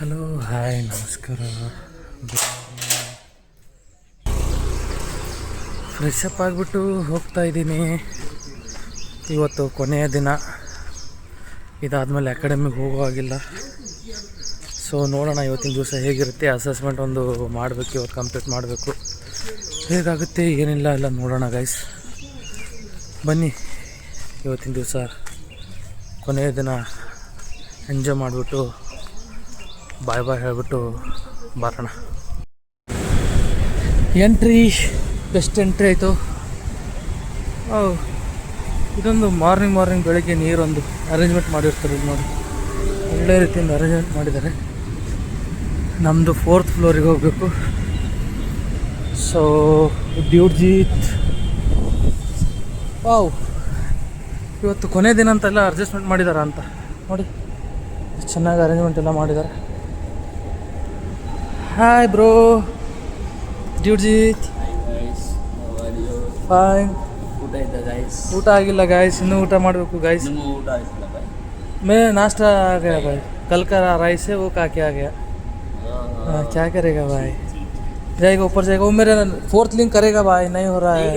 Hello hi ನಮಸ್ಕಾರ. Fresh up ಆಗಿಬಿಟ್ಟು ಹೋಗ್ತಾ ಇದ್ದೀನಿ. ಇವತ್ತು ಕೊನೆಯ ದಿನ, ಇದಾದಮೇಲೆ ಅಕಾಡೆಮಿಗೆ ಹೋಗುವಾಗಿಲ್ಲ. ಸೊ ನೋಡೋಣ ಇವತ್ತಿನ ದಿವಸ ಹೇಗಿರುತ್ತೆ. ಅಸೆಸ್ಮೆಂಟ್ ಒಂದು ಮಾಡಬೇಕು, ಇವತ್ತು ಕಂಪ್ಲೀಟ್ ಮಾಡಬೇಕು. ಹೇಗಾಗುತ್ತೆ ಏನಿಲ್ಲ ಎಲ್ಲ ನೋಡೋಣ ಗೈಸ್. ಬನ್ನಿ ಇವತ್ತಿನ ದಿವಸ ಕೊನೆಯ ದಿನ ಎಂಜಾಯ್ ಮಾಡಿಬಿಟ್ಟು ಬಾಯ್ ಬಾಯ್ ಹೇಳಿಬಿಟ್ಟು ಬರೋಣ. ಎಂಟ್ರಿ, ಬೆಸ್ಟ್ ಎಂಟ್ರಿ ಆಯಿತು. ಇದೊಂದು ಮಾರ್ನಿಂಗ್ ಬೆಳಗ್ಗೆ ನೀರೊಂದು ಅರೇಂಜ್ಮೆಂಟ್ ಮಾಡಿರ್ತಾರೆ. ಇದು ನೋಡಿ, ಒಳ್ಳೆ ರೀತಿಯಿಂದ ಅರೇಂಜ್ಮೆಂಟ್ ಮಾಡಿದ್ದಾರೆ. ನಮ್ಮದು 4th ಫ್ಲೋರಿಗೆ ಹೋಗಬೇಕು. ಸೊ ಡ್ಯೂಡ್ಜೀತ್ ಇವತ್ತು ಕೊನೆ ದಿನ ಅಂತೆಲ್ಲ ಅಡ್ಜಸ್ಟ್ಮೆಂಟ್ ಮಾಡಿದಾರ ಅಂತ ನೋಡಿ, ಚೆನ್ನಾಗಿ ಅರೇಂಜ್ಮೆಂಟ್ ಎಲ್ಲ ಮಾಡಿದ್ದಾರೆ. Hi bro Dudjith. ಫೈನ್. ಊಟ ಆಗಿಲ್ಲ ಗಾಯ್ಸ್, ಇನ್ನೂ ಊಟ ಮಾಡಬೇಕು ಗಾಯ್ಸ್. मैं नाश्ता आ गया भाई, कल का राइस है वो खा के आ गया. क्या करेगा भाई, जाएगा ऊपर जाएगा. वो मेरा 4th लिंक करेगा भाई, नहीं हो रहा है.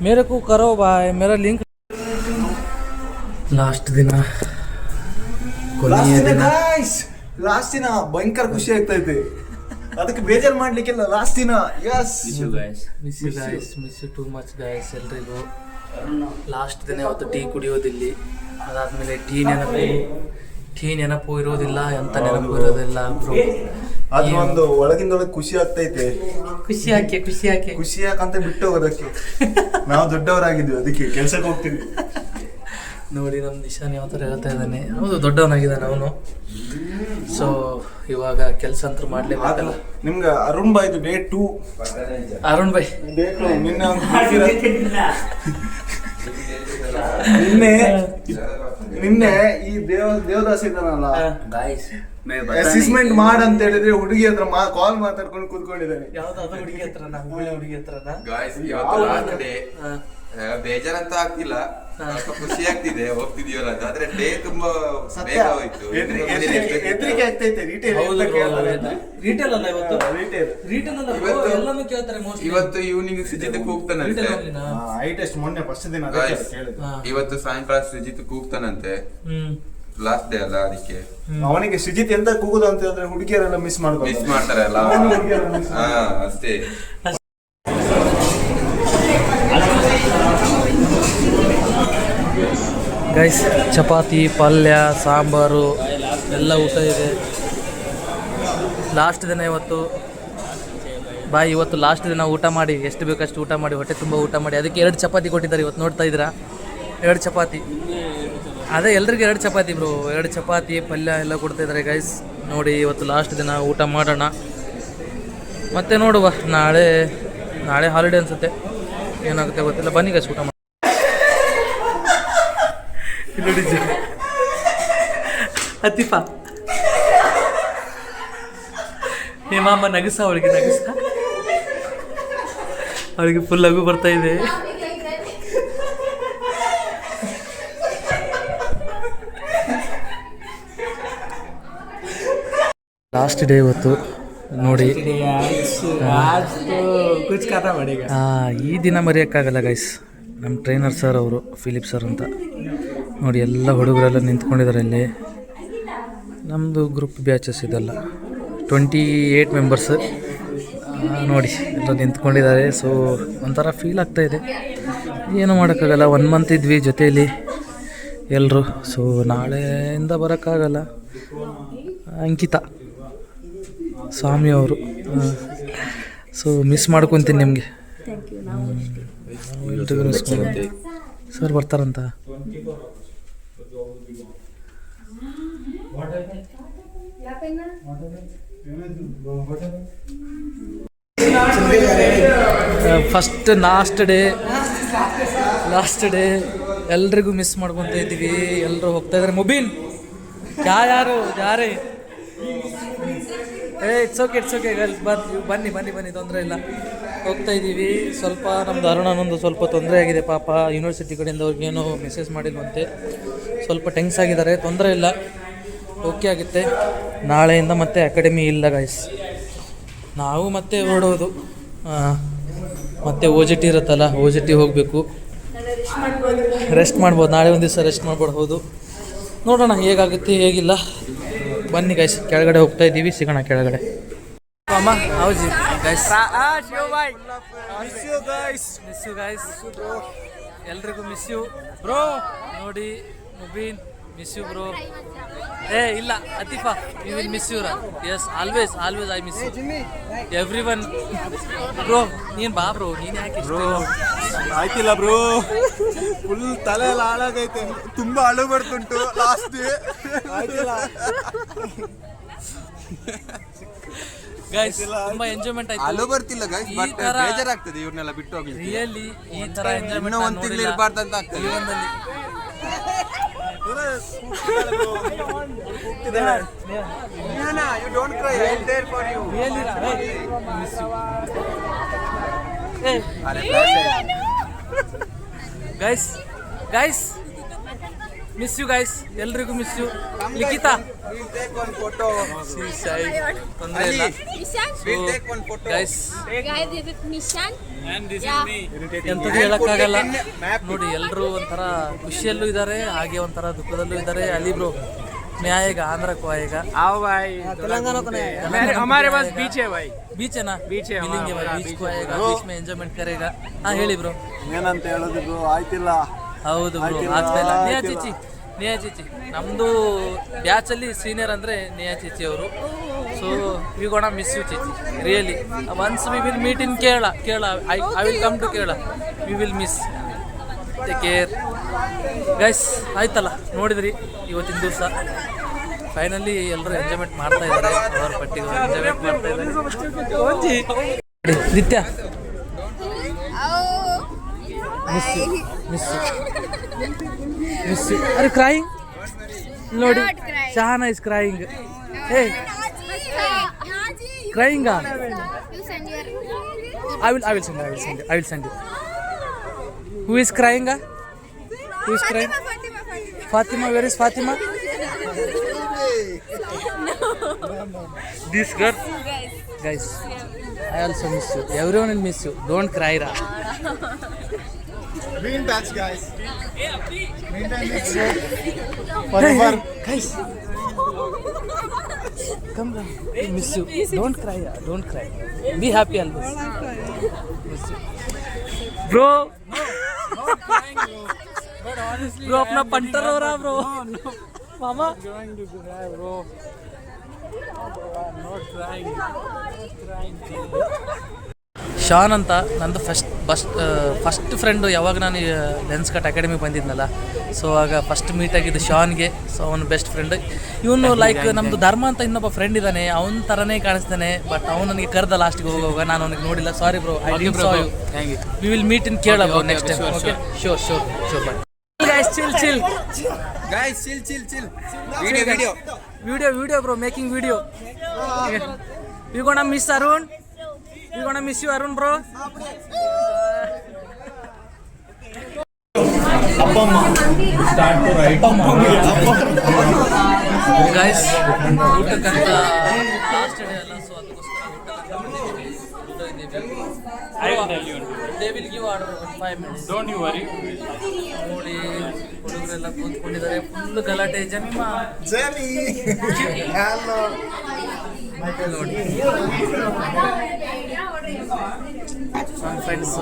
मेरे को करो भाई, मेरा लिंक. लास्ट दिन ಲಾಸ್ಟ್ ದಿನ ಭಯಂಕರ ಖುಷಿ ಆಗ್ತಾ ಇದೆ. ಅದಕ್ಕೆ ಬೇಜಾರು ಮಾಡ್ಲಿಕ್ಕಿಲ್ಲ. ಲಾಸ್ಟ್ ದಿನ miss you too much guys ಎಲ್ರಿಗೂ. ಲಾಸ್ಟ್ ದಿನ ಇವತ್ತು ಟೀ ಕುಡಿಯೋದಿಲ್ಲಿ. ಅದಾದ್ಮೇಲೆ ಟೀ ನೆನಪು ಇರೋದಿಲ್ಲ, ಎಂತ ನೆನಪು ಇರೋದಿಲ್ಲ ಬ್ರೋ. ಅದು ಒಂದು ಒಳಗಿಂದೊಳಗೆ ಖುಷಿ ಆಗ್ತೈತೆ. ಖುಷಿ ಯಾಕಂತ ಬಿಟ್ಟು ಹೋಗೋದಕ್ಕೆ ನಾವು ದೊಡ್ಡವರಾಗಿದ್ವಿ, ಅದಕ್ಕೆ ಕೆಲ್ಸಕ್ಕೆ ಹೋಗ್ತೀವಿ. ನೋಡಿ ನಮ್ಮ ನಿಶಾನ್ ಯಾವ ಥರ ಹೇಳ್ತಾ ಇದ್ದಾನೆ. ಹೌದು, ದೊಡ್ಡವನಾಗಿದ್ದಾನೆ ಅವನು. ಸೊ ಇವಾಗ ಕೆಲಸ ಅಂತೂ ಮಾಡ್ಲೇಬೇಕಲ್ಲ. ನಿಮ್ಗೆ ಅರುಣ್ ಬಾಯ್ ಡೇ 2. ಅರುಣ್ ಬಾಯ್ ನಿನ್ನೆ ಈ ದೇವದಾಸ್ ಇದ್ದಾನಲ್ಲ, ಅಸೆಸ್ಮೆಂಟ್ ಮಾಡ ಅಂತ ಹೇಳಿದ್ರೆ ಹುಡುಗಿ ಹತ್ರ ಕಾಲ್ ಮಾತಾಡ್ಕೊಂಡು ಕೂತ್ಕೊಂಡಿದ್ದಾನೆ. ಯಾವ್ದಾದ್ರು ಹುಡುಗಿ ಹತ್ರನ, ಹುಡುಗಿ ಹತ್ರನ. ಬೇಜಾರಂತ ಆಗ್ತಿಲ್ಲ, ಖುಷಿ ಆಗ್ತಿದೆ. ಹೋಗ್ತಿದೀವಲ್ಲ ಆದ್ರೆ ಡೇ ತುಂಬಾ ಬೇಗ ಹೋಯ್ತು. ಹೆದರಿಕೆ ಆಗ್ತೈತೆ. ರಿಟೇಲ್ ಅಲ್ಲ ಇವತ್ತು ಈವ್ನಿಂಗ್ ಸುಜಿತ್ ಕೂಗ್ತಾನಂತೆ. ಮೊನ್ನೆ ಫಸ್ಟ್ ದಿನ ಇವತ್ತು ಸಾಯಂಕಾಲ ಸುಜಿತ್ ಕೂಗ್ತಾನಂತೆ. ಲಾಸ್ಟ್ ಡೇ ಅಲ್ಲ, ಅದಕ್ಕೆ ಅವನಿಗೆ ಸುಜಿತ್ ಎಂತ ಕೂಗುದು ಅಂತ ಹೇಳಿದ್ರೆ ಹುಡುಗಿಯರೆಲ್ಲ ಮಿಸ್ ಮಾಡ್ತಾರೆ ಅಲ್ಲ. ಅಷ್ಟೇ. ಗೈಸ್, ಚಪಾತಿ, ಪಲ್ಯ, ಸಾಂಬಾರು ಎಲ್ಲ ಊಟ ಇದೆ. ಲಾಸ್ಟ್ ದಿನ ಇವತ್ತು ಲಾಸ್ಟ್ ದಿನ ಊಟ ಮಾಡಿ, ಎಷ್ಟು ಬೇಕಷ್ಟು ಊಟ ಮಾಡಿ, ಹೊಟ್ಟೆ ತುಂಬ ಊಟ ಮಾಡಿ. ಅದಕ್ಕೆ 2 ಚಪಾತಿ ಕೊಟ್ಟಿದ್ದಾರೆ. ಇವತ್ತು ನೋಡ್ತಾ ಇದ್ದೀರಾ, 2 ಚಪಾತಿ. ಅದೇ ಎಲ್ರಿಗೂ 2 ಚಪಾತಿ ಬ್ರೋ, 2 ಚಪಾತಿ ಪಲ್ಯ ಎಲ್ಲ ಕೊಡ್ತಾಯಿದ್ದಾರೆ ಗೈಸ್. ನೋಡಿ ಇವತ್ತು ಲಾಸ್ಟ್ ದಿನ ಊಟ ಮಾಡೋಣ. ಮತ್ತೆ ನೋಡುವ, ನಾಳೆ ಹಾಲಿಡೇ ಅನಿಸುತ್ತೆ, ಏನಾಗುತ್ತೆ ಗೊತ್ತಿಲ್ಲ. ಬನ್ನಿ ಗೈಸ್ ಊಟ ಮಾಡಿ. ಅತಿಫಾ ಮಾಮ ನಗಸ, ಅವಳಿಗೆ ಫುಲ್ ಲಘು ಬರ್ತಾ ಇದೆ. ಲಾಸ್ಟ್ ಡೇ ಇವತ್ತು ನೋಡಿ. ಈ ದಿನ ಮರೆಯೋಕ್ಕಾಗಲ್ಲ ಗೈಸ್. ನಮ್ಮ ಟ್ರೈನರ್ ಸರ್ ಅವರು, ಫಿಲಿಪ್ ಸರ್ ಅಂತ ನೋಡಿ. ಎಲ್ಲ ಹುಡುಗರೆಲ್ಲ ನಿಂತ್ಕೊಂಡಿದ್ದಾರೆ ಇಲ್ಲಿ. ನಮ್ಮದು ಗ್ರೂಪ್ ಬ್ಯಾಚಸ್ ಇದೆಲ್ಲ 28 ಮೆಂಬರ್ಸ್ ನೋಡಿ, ಎಲ್ಲ ನಿಂತ್ಕೊಂಡಿದ್ದಾರೆ. ಸೊ ಒಂಥರ ಫೀಲ್ ಆಗ್ತಾಯಿದೆ. ಏನೂ ಮಾಡೋಕ್ಕಾಗಲ್ಲ. 1 ಮಂತ್ ಇದ್ವಿ ಜೊತೆಯಲ್ಲಿ ಎಲ್ಲರೂ. ಸೊ ನಾಳೆಯಿಂದ ಬರೋಕ್ಕಾಗಲ್ಲ. ಅಂಕಿತಾ ಸ್ವಾಮಿ ಅವರು. ಸೊ ಮಿಸ್ ಮಾಡ್ಕೊತೀನಿ ನಿಮಗೆ. ಎಲ್ರಿಗೂ ಮಿಸ್ ಮಾಡ್ಕೊತೀನಿ. ಸರ್ ಬರ್ತಾರಂತ. ಫಸ್ಟ್ ಲಾಸ್ಟ್ ಡೇ ಎಲ್ರಿಗೂ ಮಿಸ್ ಮಾಡ್ಕೊತ ಇದ್ದೀವಿ. ಎಲ್ಲರೂ ಹೋಗ್ತಾ ಇದ್ದಾರೆ. ಮುಬೀನ್ ಯಾರೇ ಇಟ್ಸ್ ಓಕೆ ಬನ್ನಿ, ತೊಂದರೆ ಇಲ್ಲ. ಹೋಗ್ತಾ ಇದ್ದೀವಿ. ಸ್ವಲ್ಪ ನಮ್ದು ಅರುಣನೊಂದು ಸ್ವಲ್ಪ ತೊಂದರೆ ಆಗಿದೆ ಪಾಪ. ಯೂನಿವರ್ಸಿಟಿ ಕಡೆಯಿಂದ ಅವ್ರಿಗೇನೋ ಮೆಸೇಜ್ ಮಾಡಿಲ್ವಂತೆ. ಸ್ವಲ್ಪ ಟೆನ್ಸ್ ಆಗಿದ್ದಾರೆ, ತೊಂದರೆ ಇಲ್ಲ. ಓಕೆ ಆಗುತ್ತೆ. ನಾಳೆಯಿಂದ ಮತ್ತೆ ಅಕಾಡೆಮಿ ಇಲ್ಲ ಗೈಸ್, ನಾವು ಮತ್ತೆ ಹೊರಡೋದು. ಮತ್ತೆ ಓ ಜಿ ಟಿ ಇರುತ್ತಲ್ಲ, ಓ ಜಿ ಟಿ ಹೋಗಬೇಕು, ರೆಸ್ಟ್ ಮಾಡ್ಬೋದು. ನಾಳೆ ಒಂದು ದಿವಸ ರೆಸ್ಟ್ ಮಾಡ್ಬೋದು. ನೋಡೋಣ ಹೇಗಾಗುತ್ತೆ ಹೇಗಿಲ್ಲ. ಬನ್ನಿ ಗೈಸ್, ಕೆಳಗಡೆ ಹೋಗ್ತಾ ಇದ್ದೀವಿ, ಸಿಗೋಣ ಕೆಳಗಡೆ. ಅಮ್ಮ ಹೌದು ಗೈಸ್, ಮಿಸ್ ಯು ಗೈಸ್, ಎಲ್ರಿಗೂ ಮಿಸ್ ಯು ಬ್ರೋ. ನೋಡಿ ಮುಬೀನ್, ಮಿಸ್ ಯು ಬ್ರೋ. ಇಲ್ಲ Atifa, you will miss you ರಾ. Yes, always I miss you every one bro. ನೀನು ಬಾ ಬ್ರೋ, ನೀನು ಯಾಕೆ ಬ್ರೋ? ಆಯ್ತಿಲ್ಲ ಬ್ರೋ, ಫುಲ್ ತಲೆ ಎಲ್ಲ ಹಾಳಾಗೈತೆ, ತುಂಬಾ ಅಳು ಬರ್ತುಂಟು ಲಾಸ್ಟ್. ಆಯ್ತಿಲ್ಲ ಗೈಸ್, ತುಂಬಾ ಎಂಜಾಯ್ಮೆಂಟ್ ಆಯ್ತು. ಅಲ್ಲೂ ಬರ್ತಿಲ್ಲ ಗೈಸ್, ಈ ಬಟ್ ತರ ಬೇಜಾರಾಗ್ತದೆ ಇವ್ರನ್ನೆಲ್ಲ ಬಿಟ್ಟು ಹೋಗ್ಲಿ. ರಿಯಲಿ ಈ ತರ ಎಂಜಾಯ್ಮೆಂಟ್ ಒಂದು ತಿಂಗಳು ಇರಬಾರ್ದು ಅಂತ ಆಗ್ತದೆ ಜೀವನದಲ್ಲಿ. Guys guys miss you guys, ಎಲ್ರಿಗೂ ಮಿಸ್ ಯು. ಲಿಖಿತಾ ತೊಂದರೆ ಇಲ್ಲ ಗೈಸ್, ಎಂಥದ್ದು ಹೇಳಕ್ಕಾಗಲ್ಲ. ನೋಡಿ ಎಲ್ರು ಒಂಥರ ಖುಷಿಯಲ್ಲೂ ಇದ್ದಾರೆ, ಹಾಗೆ ಒಂಥರ ದುಃಖದಲ್ಲೂ ಇದ್ದಾರೆ. ಅಲ್ಲಿ ಬ್ರೋ ನ್ಯಾಯಗ ಆಂಧ್ರ को आएगा, आओ भाई तेलंगाना को नहीं आएगा, हमारे पास बीच है भाई, बीच है ना, बीच है, मिलेंगे भाई, बीच को आएगा, बीच में एंजॉयमेंट करेगा. हाँ ಹೇಳಿ ಬ್ರೋ, ಏನಂತ ಹೇಳೋದು ಬ್ರೋ, ಆಯ್ತಿಲ್ಲ. ಹೌದು ಬ್ರೋ, ಆಗ್ತಾಯಿಲ್ಲ. ನೇಹಾ ಚೀಚಿ ನಮ್ಮದು ಬ್ಯಾಚಲ್ಲಿ ಸೀನಿಯರ್ ಅಂದರೆ ನೇಹಾ ಚೀಚಿ ಅವರು. So we gonna miss you ಚೀಚಿ, really. Once we will meet in Kerala, I will come to Kerala, we will miss. Take care guys. ಆಯ್ತಲ್ಲ, ನೋಡಿದ್ರಿ ಇವತ್ತಿನ ದಿವಸ ಫೈನಲಿ ಎಲ್ಲರೂ ಎಂಜಾಯ್ಮೆಂಟ್ ಮಾಡ್ತಾ ಇದ್ದಾರೆ, ಅವರ ಪಟ್ಟಿಗೆ ಎಂಜಾಯ್ಮೆಂಟ್ ಮಾಡ್ತಾ ಇದ್ದಾರೆ. ನಿತ್ಯ ಮಿಸ್ ಯು. ಅರೆ ಕ್ರೈಯಿಂಗ್ ನೋಡಿ, Shahana is crying. Hey crying, I will send you. Who is crying? Who is crying? Fatima, where is Fatima? This girl. Guys, I also miss you. Everyone will miss you. Don't cry, Ra. Green patch guys. Green patch forever. Guys, come on. I miss you. Don't cry, Ra. Don't cry. Be happy always. Miss you. Bro. Not crying, bro. But honestly, bro, अपना punter हो रहा, bro. Mama. Going to cry, bro. Not crying. ಶಾನ್ ಅಂತ ನಂದು first friend. ಯಾವಾಗ ನಾನು lens cut academy ಬಂದಿದ್ನಲ್ಲ, so ಆಗ first meet ಆಗಿದ್ದು ಶಾನ್ಗೆ. So ಅವನು ಬೆಸ್ಟ್ ಫ್ರೆಂಡ್. ಇವನು ಲೈಕ್ ನಮ್ಮದು ಧರ್ಮ ಅಂತ ಇನ್ನೊಬ್ಬ ಫ್ರೆಂಡ್ ಇದ್ದಾನೆ, ಅವನ ಥರನೇ ಕಾಣಿಸ್ತಾನೆ. ಬಟ್ ಅವನು ನನಗೆ ಕರೆದ ಲಾಸ್ಟ್ಗೆ ಹೋಗುವಾಗ, ನಾನು ಅವನಿಗೆ ನೋಡಿಲ್ಲ. Sorry bro, I did saw you. We will meet in Kerala bro next time. Okay, sure bye. Guys, chill. Guys, chill. Video bro, making video. We gonna miss Arun. We gonna miss you Arun bro. Guys, ಊಟಕ್ಕಂತ last day ಅಲ್ಲ, so ಅದಕ್ಕೋಸ್ಕರ they will give order in 5 minutes. Don't you worry. ನೋಡಿ ಹುಡುಗರೆಲ್ಲ ಕೂತ್ಕೊಂಡಿದ್ದಾರೆ, full ಗಲಾಟೆ. Jemimah hello ನೋಡಿ friends.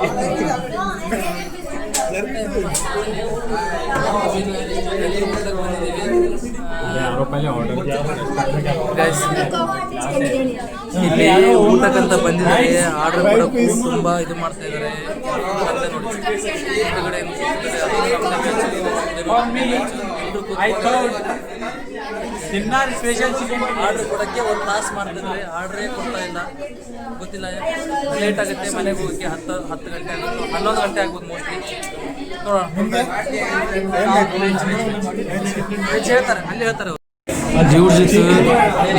ಇಲ್ಲಿ ಊಟಕ್ಕಂತ ಬಂದಿದ್ದಾರೆ, order ಮಾಡೋಕ್ಕೂ ತುಂಬ ಇದು ಮಾಡ್ತಾ ಇದ್ದಾರೆ. ಆರ್ಡರ್ ಕೊಡೋಕ್ಕೆ 1 ತಾಸು ಮಾಡ್ತಿದ್ದಾರೆ, ಆರ್ಡ್ರೇ ಕೊಡ್ತಾ ಇಲ್ಲ. ಗೊತ್ತಿಲ್ಲ, ಲೇಟ್ ಆಗುತ್ತೆ. ಮನೆಗೆ ಹೋಗೋಕ್ಕೆ 10 ಗಂಟೆ ಆಗುತ್ತೆ, 11 ಗಂಟೆ ಆಗ್ಬೋದು ಮೋಸ್ಟ್ಲಿ. ನೋಡೋಣ, ಹೇಳ್ತಾರೆ, ಅಲ್ಲಿ ಹೇಳ್ತಾರೆ. ಡ್ಯೂಡ್ ಜಿತ್ತು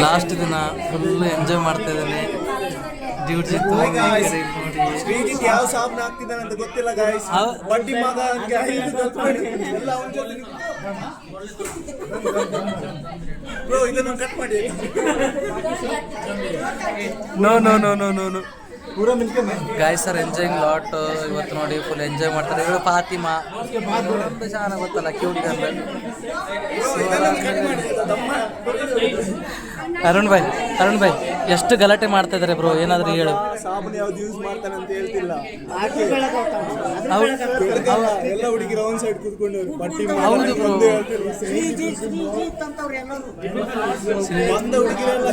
ಲಾಸ್ಟ್ ದಿನ ಫುಲ್ ಎಂಜಾಯ್ ಮಾಡ್ತಾ ಇದ್ದಾನೆ. ಡ್ಯೂಡ್ ಜಿತ್ತು ಶ್ರೀಜಿತ್ ಯಾವ ಸಾಬ್ನ ಆಗ್ತಿದ್ದಾನೆ ಅಂತ ಗೊತ್ತಿಲ್ಲ ಗೈಸ್. ಬಡ್ಡಿ ಮಗ ಎಲ್ಲ ಬ್ರೋ ಇದನ್ನು ಕಟ್ ಮಾಡಿ no no no no no no ಪೂರ ಮಿಲ್ಕೆ ಗಾಯ್ಸ್ ಆರ್ ಎಂಜಾಯಿಂಗ್ ಲಾಟ್. ಇವತ್ತು ನೋಡಿ ಫುಲ್ ಎಂಜಾಯ್ ಮಾಡ್ತಾರೆ. ಇವಳು ಫಾತಿಮಾ ಅಂತ ಚೆನ್ನಾಗಿ ಗೊತ್ತಲ್ಲ, ಕ್ಯೂಟ್ ಗರ್ಲ್. ಅರುಣ್ ಭಾಯ್ ಎಷ್ಟು ಗಲಾಟೆ ಮಾಡ್ತಾ ಇದಾರೆ ಬ್ರೋ, ಏನಾದರೂ ಹೇಳು. ಸಾಬೂನು ಯಾವ್ದು ಯೂಸ್ ಮಾಡ್ತಾನೆ ಅಂತ ಹೇಳ್ತಿಲ್ಲ. ಎಲ್ಲ ಹುಡುಗಿರ ಒಂದ್ ಸೈಡ್ ಕೂತ್ಕೊಂಡು ಬಟ್ಟಿ ಹೌದು ಬ್ರೋ. ಬಂದ ಹುಡುಗಿರೆಲ್ಲ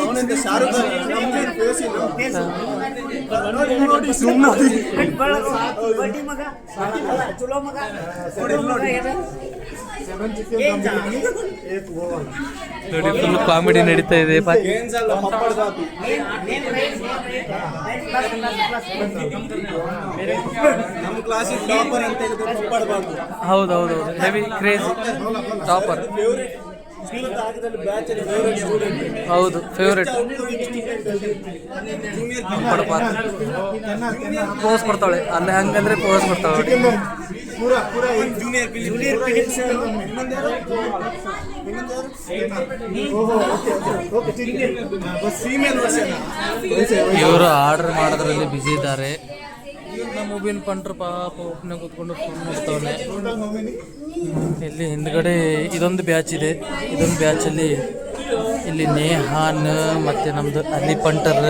ಅವನಂತೆ ಶಾರುಖ್ ಖಾನ್ ಫೇಸ್ ಇಲ್ಲ. ನೋಡಿ ಸುಮ್ಮನೆ ನೋಡಿ ಫುಲ್ ಕಾಮಿಡಿ ನಡೀತಾ ಇದೆ. ನಮ್ಮ ಕ್ಲಾಸಿಗೆ ಟಾಪರ್ ಅಂತ ಹೇಳಿದ್ರೆ ಪಪ್ಪಡಬಾರ್ದು. ಹೌದೌದು, ಹೆವಿ ಕ್ರೇಜಿ ಟಾಪರ್. ಹೌದು, ಫೇವ್ರೆಟ್. ಪೋಸ್ ಕೊಡ್ತಾಳೆ ಅಲ್ಲೇ, ಹಂಗಂದ್ರೆ ಪೋಸ್ ಕೊಡ್ತಾಳೆ. ಇವರು ಆರ್ಡರ್ ಮಾಡೋದ್ರಲ್ಲಿ ಬ್ಯುಸಿ ಇದ್ದಾರೆ. ನಮ್ಮ ಮುಬಿನ್ ಪಂಟ್ರು ಪಾಪ ಒಬ್ಬನೇ ಕೂತ್ಕೊಂಡು ಫೋನ್ ನೋಡ್ತವನೆ. ಇಲ್ಲಿ ಹಿಂದ್ಗಡೆ ಇದೊಂದು ಬ್ಯಾಚ್ ಇದೆ. ಇದೊಂದು ಬ್ಯಾಚಲ್ಲಿ ಇಲ್ಲಿ ನೇಹಾನ್ ಮತ್ತು ನಮ್ಮದು ಅಲ್ಲಿ ಪಂಟರ್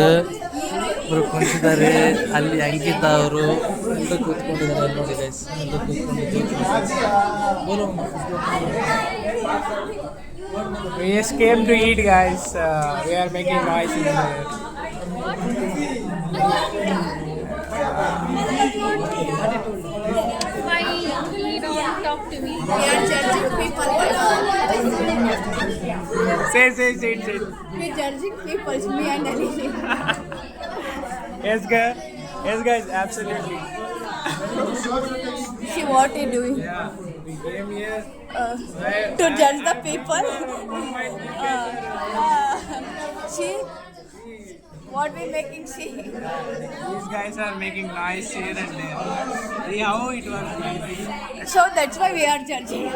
ಇವರು ಕುಣಿಸಿದ್ದಾರೆ. ಅಲ್ಲಿ ಅಂಕಿತ ಅವರು ಎಲ್ಲ ಕೂತ್ಕೊಂಡಿದ್ದಾರೆ. ನೋಡಿ ಗೈಸ್, ಎಲ್ಲ ಕೂತ್ಕೊಂಡಿದ್ದು. We just came to eat, guys. We are making noise in there. Why you don't talk to me? We are judging people. Say. We are judging people. Me and Alishi. Yes, guys, absolutely. She what are you doing? Yeah, we came here. To judge the people. She. What we making she? These guys are making noise here and there. See how it was. So that's why we are judging.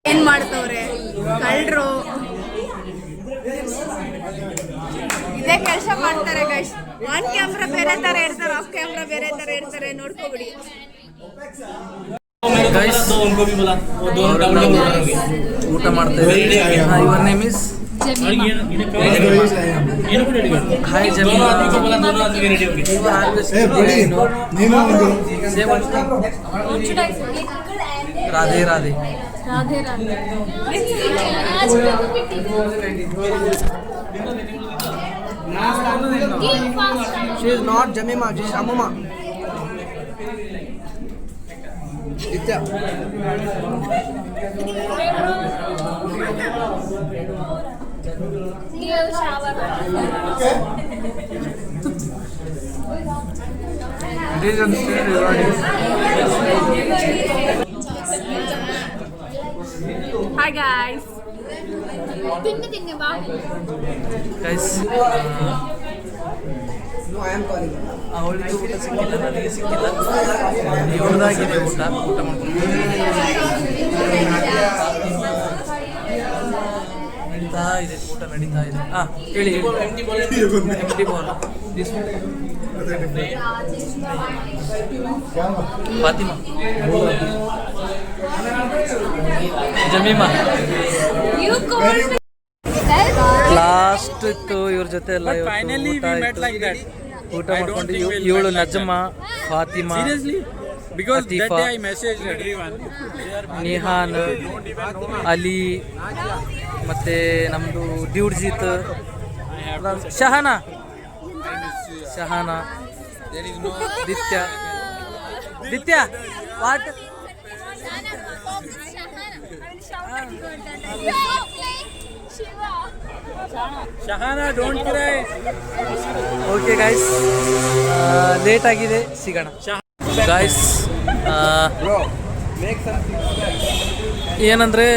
ಏನ್ ಮಾಡ್ತವ್ರೆ ಕಳ್ಳರು, ಇದೇ ಕೆಲಸ ಮಾಡ್ತಾರೆ guys. On camera ಬೇರೆ ತರ ಇರ್ತಾರೆ, of camera ಬೇರೆ ತರ ಇರ್ತಾರೆ, ನೋಡ್ಕೋಬಿಡಿ. ಗೈಸ್ ಊಟ ಮಾಡ್ತೇವೆ. Your name is hi Jamima. Radhe Radhe. Radhe Radhe. She is not Jamima, she is Amuma. Ditya. Give shower. This is still recording. Hi guys. ತಿನ್ನಿ ಬಾ. Guys No, I am calling. ಅವಳಿಗೆ ಊಟ ಸಿಕ್ಕಿಲ್ಲ, ನನಗೆ ಸಿಕ್ಕಿಲ್ಲ. ಇವಳದಾಗಿದೆ ಊಟ ಮಾಡ್ಕೊಂಡು ನಡೀತಾ ಇದೆ. ಊಟ ನಡೀತಾ ಇದೆ. ಹೇಳಿ ಎಂಟಿ ಬಾಲ್. ಫಾತಿಮಾ, ಜಮೀಮಾ. ಲಾಸ್ಟ್ ಇತ್ತು ಇವ್ರ ಜೊತೆ ಎಲ್ಲ. ಊಟ ಮಾಡ್ಕೊಂಡು ಇವಳು ನಜಮಾ, Fatima, Because that Atifa, day I messaged everyone. Nihan, Ali, ಮತ್ತೆ ನಮ್ಮದು ಡ್ಯೂಡ್ಜಿತ್, ಶಹಾನಾ, ದಿತ್ಯ what. Shahana, don't cry. Okay guys, late ಆಗಿದೆ, ಸಿಗೋಣ ಗಾಯ್ಸ್. ಏನಂದರೆ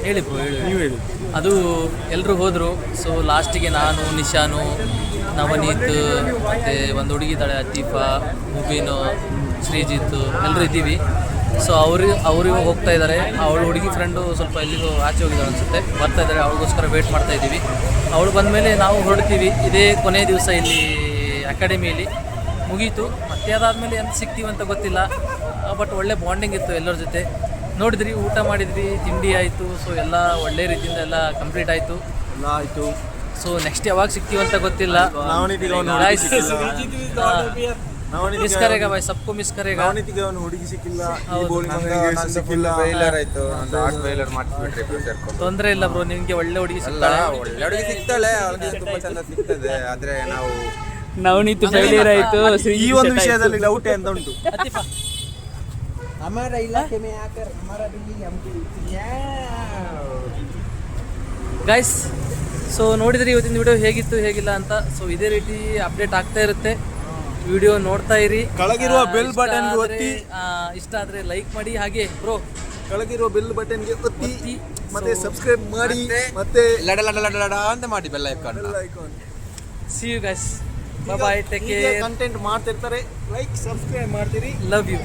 ಹೇಳಿ ಬ್ರೋ, ಹೇಳಿ. ಅದು ಎಲ್ಲರೂ ಹೋದರು. ಸೊ ಲಾಸ್ಟಿಗೆ ನಾನು, ನಿಶಾನು, ನವನೀತ್, ಮತ್ತು ಒಂದು ಹುಡುಗಿ ಇದ್ದಾಳೆ ಅತೀಫಾ, ಮುಬೀನು, ಶ್ರೀಜಿತ್, ಎಲ್ಲರೂ ಇದ್ದೀವಿ. ಸೊ ಅವರು ಹೋಗ್ತಾ ಇದ್ದಾರೆ. ಅವಳ ಹುಡುಗಿ ಫ್ರೆಂಡು ಸ್ವಲ್ಪ ಎಲ್ಲಿಗೂ ಆಚೆ ಹೋಗಿದ್ದಾರೆ ಅನಿಸುತ್ತೆ, ಬರ್ತಾ ಇದ್ದಾರೆ. ಅವಳಿಗೋಸ್ಕರ ವೇಟ್ ಮಾಡ್ತಾ ಇದ್ದೀವಿ. ಅವಳು ಬಂದಮೇಲೆ ನಾವು ಹೊರಡ್ತೀವಿ. ಇದೇ ಕೊನೆಯ ದಿವಸ ಇಲ್ಲಿ ಅಕಾಡೆಮಿಯಲ್ಲಿ ಮುಗೀತು. ಮತ್ತೆ ಅದಾದಮೇಲೆ ಎಂತ ಸಿಗ್ತೀವಿ ಅಂತ ಗೊತ್ತಿಲ್ಲ. ಬಟ್ ಒಳ್ಳೆ ಬಾಂಡಿಂಗ್ ಇತ್ತು ಎಲ್ಲರ ಜೊತೆ. ನೋಡಿದ್ರಿ, ಊಟ ಮಾಡಿದ್ವಿ, ತಿಂಡಿ ಆಯಿತು. ಸೊ ಎಲ್ಲ ಒಳ್ಳೆ ರೀತಿಯಿಂದ ಎಲ್ಲ ಕಂಪ್ಲೀಟ್ ಆಯಿತು. ಎಲ್ಲ ಆಯ್ತು. ಸೊ ನೆಕ್ಸ್ಟ್ ಯಾವಾಗ ಸಿಗ್ತೀವಿ ಅಂತ ಗೊತ್ತಿಲ್ಲ. ಮಿಸ್ ಕರೆಗ ಬಾಯ್, ಸಬ್ಕು ಮಿಸ್ ಕರೆಗ. ಅವನಿಗೆ ಅವನು ಹುಡುಗಿ ಸಿಕ್ಕಿಲ್ಲ, ಸಿಕ್ಕಿಲ್ಲ, ಫೇಲರ್ ಆಯ್ತು. ಒಂದು ಆರ್ಟ್ ಫೇಲರ್ ಮಾಡಿಸ್ಬಿಟ್ರಿ ಸೇರ್ಕೊಂಡು. ತೊಂದರೆ ಇಲ್ಲ ಬ್ರೋ, ನಿಮಗೆ ಒಳ್ಳೆ ಹುಡುಗಿ ಸಿಗ್ತಾಳೆ. ಒಳ್ಳೆ ಹುಡುಗಿ ಸಿಗ್ತಾಳೆ, ಅವಳಿಗೆ ತುಂಬಾ ಚಂದ ಸಿಗ್ತದೆ. ಆದ್ರೆ ನಾವು ನವನೀತ್ ಫೇಲಿಯರ್ ಆಯ್ತು. ಈ ಒಂದು ವಿಷಯದಲ್ಲಿ ಡೌಟ್ ಅಂತ ಉಂಟು. ಅತಿಫ हमारा इलाके में आकर हमारा बिल्ली हमको ಗೈಸ್, ಸೊ ನೋಡಿದ್ರಿ ಇವತ್ತಿನ ವಿಡಿಯೋ ಹೇಗಿತ್ತು ಹೇಗಿಲ್ಲ ಅಂತ. ಸೊ ಇದೇ ರೀತಿ ಅಪ್ಡೇಟ್ ಆಗ್ತಾ ಇರುತ್ತೆ. ವಿಡಿಯೋ ನೋಡ್ತಾ ಇರಿ. ಕೆಳಗಿರುವ ಬೆಲ್ ಬಟನ್ ಒತ್ತಿ. ಇಷ್ಟ ಆದರೆ ಲೈಕ್ ಮಾಡಿ. ಹಾಗೆ ಬ್ರೋ, ಕೆಳಗಿರುವ ಬೆಲ್ ಬಟನ್ಗೆ ಒತ್ತಿ ಮತ್ತೆ ಸಬ್ಸ್ಕ್ರೈಬ್ ಮಾಡಿ ಮತ್ತೆ ಲಡ ಲಡ ಲಡ ಲಡ ಅಂತ ಮಾಡಿ bell icon. See you guys, bye, take care. Content ಮಾಡ್ತಿರ್ತಾರೆ, ಲೈಕ್ ಸಬ್ಸ್ಕ್ರೈಬ್ ಮಾಡ್ತೀರಿ. Love you.